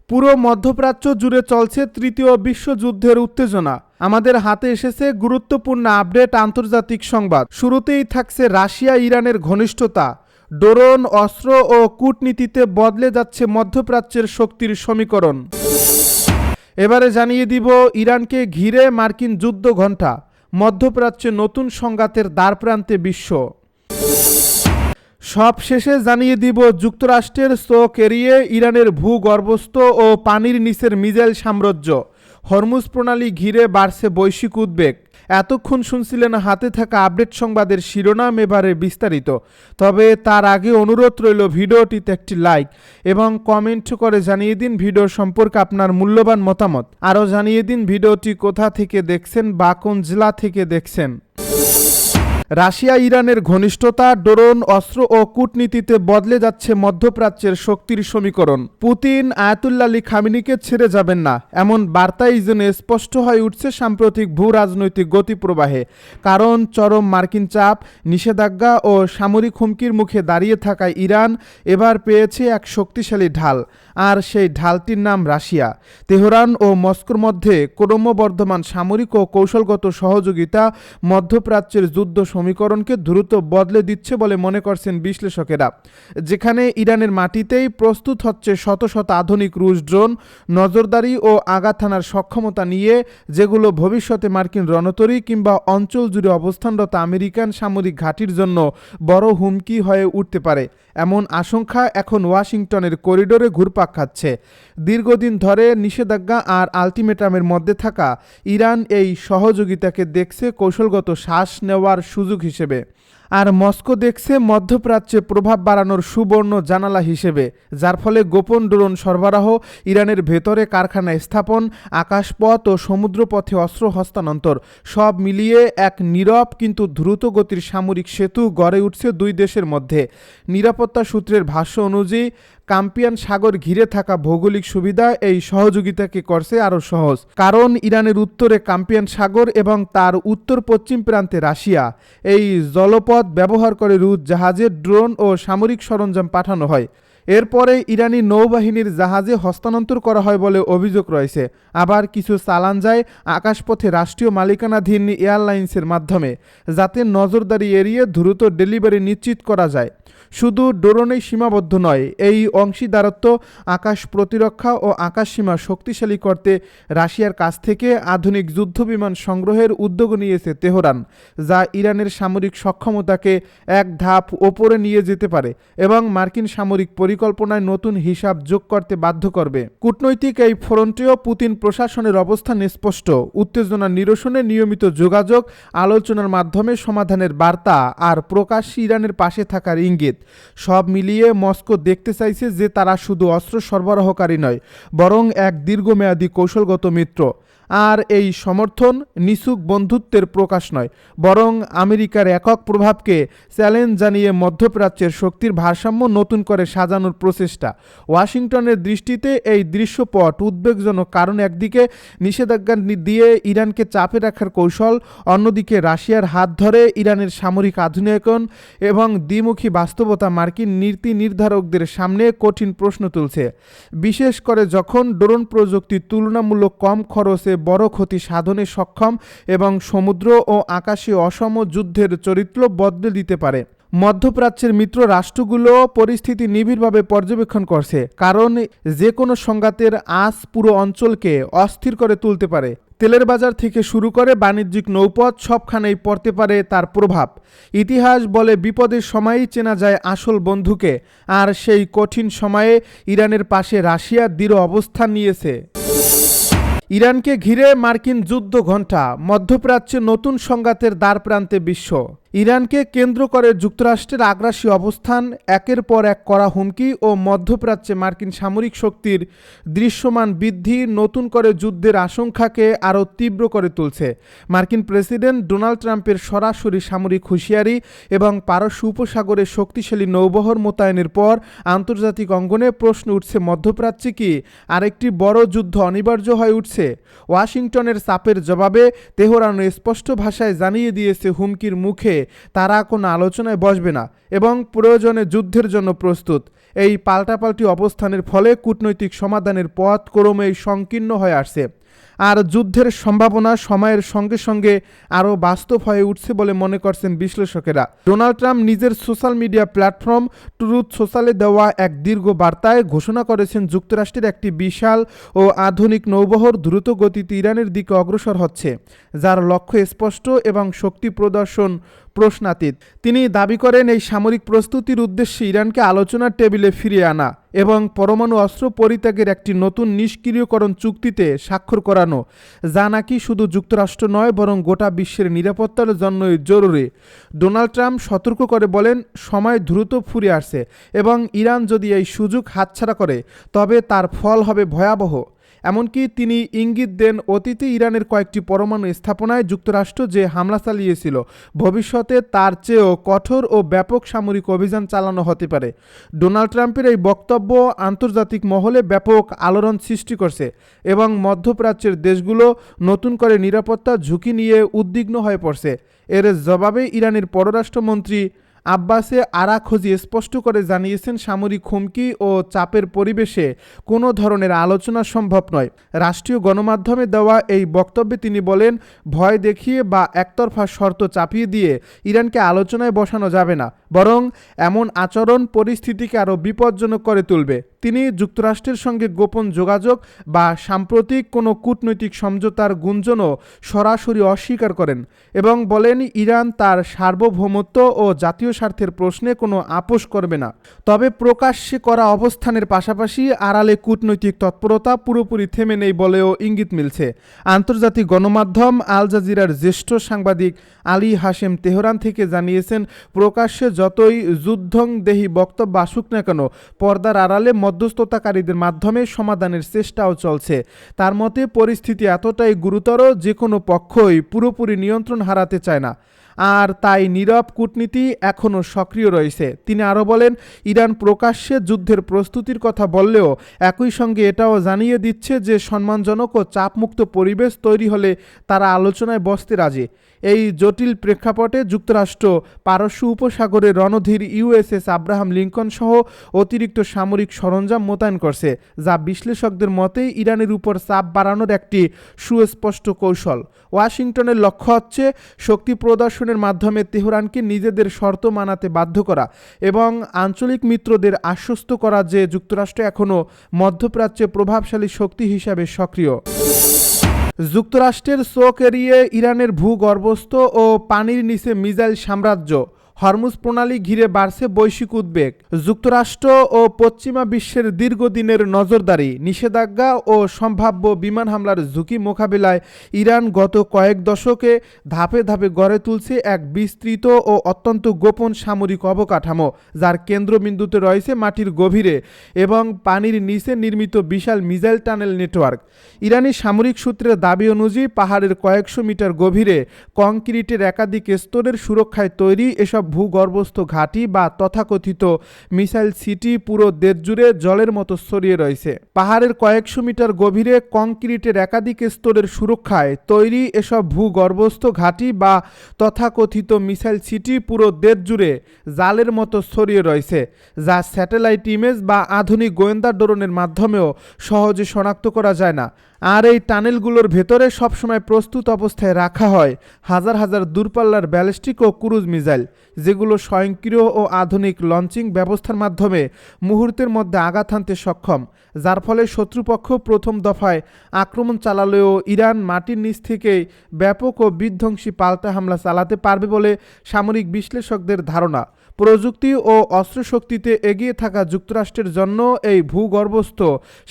পুরো মধ্যপ্রাচ্য জুড়ে চলছে তৃতীয় বিশ্বযুদ্ধের উত্তেজনা। আমাদের হাতে এসেছে গুরুত্বপূর্ণ আপডেট আন্তর্জাতিক সংবাদ। শুরুতেই থাকছে রাশিয়া ইরানের ঘনিষ্ঠতা, ড্রোন, অস্ত্র ও কূটনীতিতে বদলে যাচ্ছে মধ্যপ্রাচ্যের শক্তির সমীকরণ। এবারে জানিয়ে দিব ইরানকে ঘিরে মার্কিন যুদ্ধ ঘণ্টা, মধ্যপ্রাচ্যে নতুন সংঘাতের দ্বারপ্রান্তে বিশ্ব। সব শেষে জানিয়ে দিব যুক্তরাষ্ট্রের চোখ এড়িয়ে ইরানের ভূগর্ভস্থ ও পানির নিচের মিসাইল সাম্রাজ্য, হরমুজ প্রণালী ঘিরে বাড়ছে বৈশ্বিক উদ্বেগ। এতক্ষণ শুনছিলেন হাতে থাকা আপডেট সংবাদের শিরোনাম, এবারে বিস্তারিত। তবে তার আগে অনুরোধ রইল ভিডিওটিতে একটি লাইক এবং কমেন্ট করে জানিয়ে দিন ভিডিও সম্পর্কে আপনার মূল্যবান মতামত। আরও জানিয়ে দিন ভিডিওটি কোথা থেকে দেখছেন বা কোন জেলা থেকে দেখছেন। রাশিয়া ইরানের ঘনিষ্ঠতা, ড্রোন, অস্ত্র ও কূটনীতিতে বদলে যাচ্ছে মধ্যপ্রাচ্যের শক্তির সমীকরণ। পুতিন আয়াতুল্লাহ আলী খামেনিকে ছেড়ে যাবেন না, এমন বার্তাই যেন স্পষ্ট হয়ে উঠছে সাম্প্রতিক ভূ রাজনৈতিক গতিপ্রবাহে। কারণ চরম মার্কিন চাপ, নিষেধাজ্ঞা ও সামরিক হুমকির মুখে দাঁড়িয়ে থাকা ইরান এবার পেয়েছে এক শক্তিশালী ঢাল, আর সেই ঢালটির নাম রাশিয়া। তেহরান ও মস্কোর মধ্যে ক্রমবর্ধমান সামরিক ও কৌশলগত সহযোগিতা মধ্যপ্রাচ্যের যুদ্ধ সমীকরণকে দ্রুত বদলে দিচ্ছে বলে মনে করছেন বিশ্লেষকেরা। যেখানে ইরানের মাটিতেই প্রস্তুত হচ্ছে শত শত আধুনিক রুশ ড্রোন, নজরদারি ও আঘাত হানার সক্ষমতা নিয়ে, যেগুলো ভবিষ্যতে মার্কিন রণতরী কিংবা অঞ্চল জুড়ে অবস্থানরত আমেরিকান সামরিক ঘাঁটির জন্য বড় হুমকি হয়ে উঠতে পারে, এমন আশঙ্কা এখন ওয়াশিংটনের করিডোরে ঘুরপাক খাচ্ছে। দীর্ঘদিন ধরে নিষেধাজ্ঞা আর আলটিমেটামের মধ্যে থাকা ইরান এই সহযোগিতাকে দেখছে কৌশলগত শ্বাস নেওয়ার সুযোগ হিসেবে, আর মস্কো দেখছে মধ্যপ্রাচ্যে প্রভাব বাড়ানোর সুবর্ণ জানালা হিসেবে, যার ফলে গোপন ড্রোন সরবরাহ, ইরানের ভেতরে কারখানা স্থাপন, আকাশপথ ও সমুদ্রপথে অস্ত্র হস্তান্তর সব মিলিয়ে এক নীরব কিন্তু দ্রুত গতির সামরিক সেতু গড়ে উঠছে দুই দেশের মধ্যে। নিরাপত্তা সূত্রের ভাষ্য অনুযায়ী কাস্পিয়ান সাগর ঘিরে থাকা ভৌগোলিক সুবিধা এই সহযোগিতাকে করছে আরও সহজ। কারণ ইরানের উত্তরে কাস্পিয়ান সাগর এবং তার উত্তর পশ্চিম প্রান্তে রাশিয়া। এই জলপথ ব্যবহার করে রুশ জাহাজে ড্রোন ও সামরিক সরঞ্জাম পাঠানো হয়। এরপরে ইরানি নৌবাহিনীর জাহাজে হস্তান্তর করা হয় বলে অভিযোগ রয়েছে। আবার কিছু চালান যায় আকাশপথে রাষ্ট্রীয় মালিকানাধীন এয়ারলাইন্সের মাধ্যমে, যাতে নজরদারি এড়িয়ে দ্রুত ডেলিভারি নিশ্চিত করা যায়। শুধু ড্রোনেই সীমাবদ্ধ নয়, এই অংশীদারত্ব আকাশ প্রতিরক্ষা ও আকাশ সীমা শক্তিশালী করতে রাশিয়ার কাছ থেকে আধুনিক যুদ্ধবিমান সংগ্রহের উদ্যোগ নিয়েছে তেহরান, যা ইরানের সামরিক সক্ষমতাকে এক ধাপ ওপরে নিয়ে যেতে পারে এবং মার্কিন সামরিক পরিকল্পনায় নতুন হিসাব যোগ করতে বাধ্য করবে। কূটনৈতিক এই ফ্রন্টেও পুতিন প্রশাসনের অবস্থান স্পষ্ট। উত্তেজনা নিরসনে নিয়মিত যোগাযোগ, আলোচনার মাধ্যমে সমাধানের বার্তা আর প্রকাশ্যে ইরানের পাশে থাকার ইঙ্গিত, সব মিলিয়ে মস্কো দেখতে চাইছে যে তারা শুধু অস্ত্র সরবরাহকারী নয়, বরং এক দীর্ঘমেয়াদী কৌশলগত মিত্র। আর এই সমর্থন নিছক বন্ধুত্বের প্রকাশ নয়, বরং আমেরিকার একক প্রভাবকে চ্যালেঞ্জ জানিয়ে মধ্যপ্রাচ্যের শক্তির ভারসাম্য নতুন করে সাজানোর প্রচেষ্টা। ওয়াশিংটনের দৃষ্টিতে এই দৃশ্যপট উদ্বেগজনক, কারণ একদিকে নিষেধাজ্ঞা দিয়ে ইরানকে চাপে রাখার কৌশল, অন্যদিকে রাশিয়ার হাত ধরে ইরানের সামরিক আধুনিকরণ এবং দ্বিমুখী বাস্তবতা মার্কিন নীতি নির্ধারকদের সামনে কঠিন প্রশ্ন তুলছে। বিশেষ করে যখন ড্রোন প্রযুক্তি তুলনামূলক কম খরচে বড় ক্ষতি সাধনে সক্ষম এবং সমুদ্র ও আকাশে অসম যুদ্ধের চরিত্র বদলে দিতে পারে। মধ্যপ্রাচ্যের মিত্র রাষ্ট্রগুলো পরিস্থিতি নিবিড়ভাবে পর্যবেক্ষণ করছে, কারণ যে কোনো সংঘাতের আঁচ পুরো অঞ্চলকে অস্থির করে তুলতে পারে। তেলের বাজার থেকে শুরু করে বাণিজ্যিক নৌপথ, সবখানেই পড়তে পারে তার প্রভাব। ইতিহাস বলে বিপদের সময়ই চেনা যায় আসল বন্ধুকে, আর সেই কঠিন সময়ে ইরানের পাশে রাশিয়া দৃঢ় অবস্থান নিয়েছে। ইরানকে ঘিরে মার্কিন যুদ্ধ ঘণ্টা, মধ্যপ্রাচ্যে নতুন সংঘাতের দ্বারপ্রান্তে বিশ্ব। ইরানকে কেন্দ্র করে যুক্তরাষ্ট্রের আগ্রাসী অবস্থান, একের পর এক কড়া হুমকি ও মধ্যপ্রাচ্যে মার্কিন সামরিক শক্তির দৃশ্যমান বৃদ্ধি নতুন করে যুদ্ধের আশঙ্কাকে আরও তীব্র করে তুলছে। মার্কিন প্রেসিডেন্ট ডোনাল্ড ট্রাম্পের সরাসরি সামরিক হুঁশিয়ারি এবং পারস্য উপসাগরে শক্তিশালী নৌবহর মোতায়েনের পর আন্তর্জাতিক অঙ্গনে প্রশ্ন উঠছে, মধ্যপ্রাচ্যে কি আরেকটি বড় যুদ্ধ অনিবার্য হয়ে উঠছে? ওয়াশিংটনের চাপের জবাবে তেহরান স্পষ্ট ভাষায় জানিয়ে দিয়েছে হুমকির মুখে তারা কোনো আলোচনায় বসবে না এবং প্রয়োজনে যুদ্ধের জন্য প্রস্তুত। এই পাল্টাপাল্টি অবস্থানের ফলে কূটনৈতিক সমাধানের পথ ক্রমেই সংকীর্ণ হয়ে আসছে, আর যুদ্ধের সম্ভাবনা সময়ের সঙ্গে সঙ্গে আরও বাস্তব হয়ে উঠছে বলে মনে করছেন বিশ্লেষকেরা। ডোনাল্ড ট্রাম্প নিজের সোশ্যাল মিডিয়া প্ল্যাটফর্ম ট্রুথ সোশ্যালে দেওয়া এক দীর্ঘ বার্তায় ঘোষণা করেছেন যুক্তরাষ্ট্রের একটি বিশাল ও আধুনিক নৌবহর দ্রুত গতিতে ইরানের দিকে অগ্রসর হচ্ছে, যার লক্ষ্য স্পষ্ট এবং শক্তি প্রদর্শন প্রশ্নাতীত। তিনি দাবি করেন এই সামরিক প্রস্তুতির উদ্দেশ্যে ইরানকে আলোচনার টেবিলে ফিরিয়ে আনা এবং পরমাণু অস্ত্র পরিত্যাগের একটি নতুন নিষ্ক্রিয়করণ চুক্তিতে স্বাক্ষর করানো, যা নাকি শুধু যুক্তরাষ্ট্র নয় বরং গোটা বিশ্বের নিরাপত্তার জন্যই জরুরি। ডোনাল্ড ট্রাম্প সতর্ক করে বলেন, সময় দ্রুত ফুরিয়ে আসছে এবং ইরান যদি এই সুযোগ হাতছাড়া করে তবে তার ফল হবে ভয়াবহ। এমনকি তিনি ইঙ্গিত দেন, অতীতে ইরানের কয়েকটি পরমাণু স্থাপনায় যুক্তরাষ্ট্র যে হামলা চালিয়েছিল, ভবিষ্যতে তার চেয়েও কঠোর ও ব্যাপক সামরিক অভিযান চালানো হতে পারে। ডোনাল্ড ট্রাম্পের এই বক্তব্য আন্তর্জাতিক মহলে ব্যাপক আলোড়ন সৃষ্টি করছে এবং মধ্যপ্রাচ্যের দেশগুলো নতুন করে নিরাপত্তা ঝুঁকি নিয়ে উদ্বিগ্ন হয়ে পড়ছে। এর জবাবে ইরানের পররাষ্ট্রমন্ত্রী আব্বাসে আরাখজি স্পষ্ট করে জানিয়েছেন, সামরিক হুমকি ও চাপের পরিবেশে কোনো ধরনের আলোচনা সম্ভব নয়। রাষ্ট্রীয় গণমাধ্যমে দেওয়া এই বক্তব্যে তিনি বলেন, ভয় দেখিয়ে বা একতরফা শর্ত চাপিয়ে দিয়ে ইরানকে আলোচনায় বসানো যাবে না, বরং এমন আচরণ পরিস্থিতিকে আরও বিপজ্জনক করে তুলবে। তিনি যুক্তরাষ্ট্রের সঙ্গে গোপন যোগাযোগ বা সাম্প্রতিক কোনো কূটনৈতিক সমঝোতার গুঞ্জনও সরাসরি অস্বীকার করেন এবং বলেন, ইরান তার সার্বভৌমত্ব ও জাতীয় স্বার্থের প্রশ্নে কোনো আপোষ করবে না। তবে প্রকাশ্যে করা অবস্থানের পাশাপাশি আড়ালে কূটনৈতিক তৎপরতা পুরোপুরি থেমে নেই বলেও ইঙ্গিত মিলছে। আন্তর্জাতিক গণমাধ্যম আল জাজিরার জ্যেষ্ঠ সাংবাদিক আলী হাশেম তেহরান থেকে জানিয়েছেন, প্রকাশ্যে যতই যুদ্ধংদেহী বক্তব্য আসুক না কেন, পর্দার আড়ালে মধ্যস্থতাকারীদের মাধ্যমে সমাধানের চেষ্টাও চলছে। তার মতে, পরিস্থিতি এতটাই গুরুতর যে কোনো পক্ষই পুরোপুরি নিয়ন্ত্রণ হারাতে চায় না, আর তাই নীরব কূটনীতি এখনও সক্রিয় রয়েছে। তিনি আরও বলেন, ইরান প্রকাশ্যে যুদ্ধের প্রস্তুতির কথা বললেও একই সঙ্গে এটাও জানিয়ে দিচ্ছে যে সম্মানজনক ও চাপমুক্ত পরিবেশ তৈরি হলে তারা আলোচনায় বসতে রাজি। এই জটিল প্রেক্ষাপটে যুক্তরাষ্ট্র পারস্য উপসাগরে রণধীর ইউএসএস আব্রাহাম লিঙ্কন সহ অতিরিক্ত সামরিক সরঞ্জাম মোতায়েন করছে, যা বিশ্লেষকদের মতে ইরানের উপর চাপ বাড়ানোর একটি সুস্পষ্ট কৌশল। ওয়াশিংটনের লক্ষ্য হচ্ছে শক্তি প্রদর্শনের মাধ্যমে তেহরানকে নিজেদের শর্ত মানাতে বাধ্য করা এবং আঞ্চলিক মিত্রদের আশ্বস্ত করা যে যুক্তরাষ্ট্র এখনও মধ্যপ্রাচ্যে প্রভাবশালী শক্তি হিসাবে সক্রিয়। যুক্তরাষ্ট্রের চোখ এড়িয়ে ইরানের ভূগর্ভস্থ ও পানির নিচে মিসাইল সাম্রাজ্য, হরমুজ প্রণালী ঘিরে বাড়ছে বৈশ্বিক উদ্বেগ। যুক্তরাষ্ট্র ও পশ্চিমা বিশ্বের দীর্ঘদিনের নজরদারি, নিষেধাজ্ঞা ও সম্ভাব্য বিমান হামলার ঝুঁকি মোকাবিলায় ইরান গত কয়েক দশকে ধাপে ধাপে গড়ে তুলছে এক বিস্তৃত ও অত্যন্ত গোপন সামরিক অবকাঠামো, যার কেন্দ্রবিন্দুতে রয়েছে মাটির গভীরে এবং পানির নিচে নির্মিত বিশাল মিসাইল টানেল নেটওয়ার্ক। ইরানি সামরিক সূত্রের দাবি অনুযায়ী পাহাড়ের কয়েকশো মিটার গভীরে কংক্রিটের একাধিক স্তরের সুরক্ষায় তৈরি এসব ভূগর্ভস্থ ঘাঁটি বা তথাকথিত মিসাইল সিটি পুরো দেশ জুড়ে জলের মতো ছড়িয়ে রয়েছে। পাহাড়ের কয়েকশো মিটার গভীরে কংক্রিটের একাধিক স্তরের সুরক্ষায় তৈরি এসব ভূগর্ভস্থ ঘাঁটি বা তথাকথিত মিসাইল সিটি পুরো দেশ জুড়ে জালের মতো ছড়িয়ে রয়েছে, যা স্যাটেলাইট ইমেজ বা আধুনিক গোয়েন্দা ড্রোনের মাধ্যমেও সহজে শনাক্ত করা যায় না। আর এই টানেলগুলোর ভেতরে সবসময় প্রস্তুত অবস্থায় রাখা হয় হাজার হাজার দূরপাল্লার ব্যালিস্টিক ও ক্রুজ মিসাইল, যেগুলো স্বয়ংক্রিয় ও আধুনিক লঞ্চিং ব্যবস্থার মাধ্যমে মুহূর্তের মধ্যে আঘাত হানতে সক্ষম, যার ফলে শত্রুপক্ষ প্রথম দফায় আক্রমণ চালালেও ইরান মাটির নিচ থেকেই ব্যাপক ও বিধ্বংসী পাল্টা হামলা চালাতে পারবে বলে সামরিক বিশ্লেষকদের ধারণা। প্রযুক্তি ও অস্ত্রশক্তিতে এগিয়ে থাকা যুক্তরাষ্ট্রের জন্য এই ভূগর্ভস্থ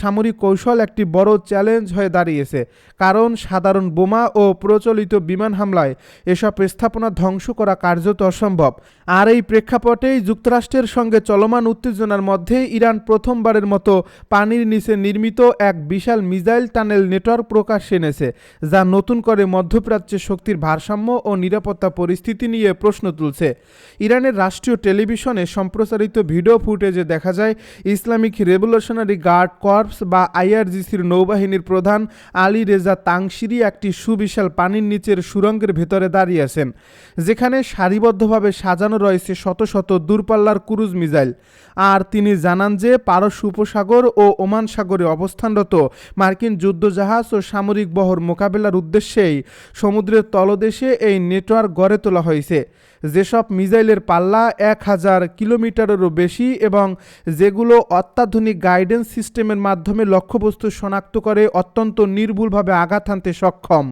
সামরিক কৌশল একটি বড় চ্যালেঞ্জ হয়ে দাঁড়িয়েছে, কারণ সাধারণ বোমা ও প্রচলিত বিমান হামলায় এসব স্থাপনা ধ্বংস করা কার্যত অসম্ভব। আর এই প্রেক্ষাপটেই যুক্তরাষ্ট্রের সঙ্গে চলমান উত্তেজনার মধ্যে ইরান প্রথমবারের মতো পানির নিচে নির্মিত এক বিশাল মিসাইল টানেল নেটওয়ার্ক প্রকাশ্যে এনেছে, যা নতুন করে মধ্যপ্রাচ্যের শক্তির ভারসাম্য ও নিরাপত্তা পরিস্থিতি নিয়ে প্রশ্ন তুলছে। ইরানের রাষ্ট্রীয় দেশীয় টেলিভিশনে সম্প্রচারিত ভিডিও ফুটেজে দেখা যায় ইসলামিক রেভলিউশনারি গার্ড কর্পস বা আইআরজিসির নৌবাহিনীর প্রধান আলী রেজা তাংশিরি একটি সুবিশাল পানির নিচের সুড়ঙ্গের ভেতরে দাঁড়িয়ে আছেন, যেখানে সারিবদ্ধভাবে সাজানো রয়েছে শত শত দূরপাল্লার ক্রুজ মিসাইল। আর তিনি জানান যে পারস্য উপসাগর ও ওমান সাগরে অবস্থানরত মার্কিন যুদ্ধজাহাজ ও সামরিক বহর মোকাবেলার উদ্দেশ্যেই সমুদ্রের তলদেশে এই নেটওয়ার্ক গড়ে তোলা হয়েছে, যেসব মিসাইলের পাল্লা 1000 কিলোমিটারেরও বেশি এবং যেগুলো অত্যাধুনিক গাইডেন্স সিস্টেমের মাধ্যমে লক্ষ্যবস্তু শনাক্ত করে অত্যন্ত নির্ভুলভাবে আঘাত হানতে সক্ষম।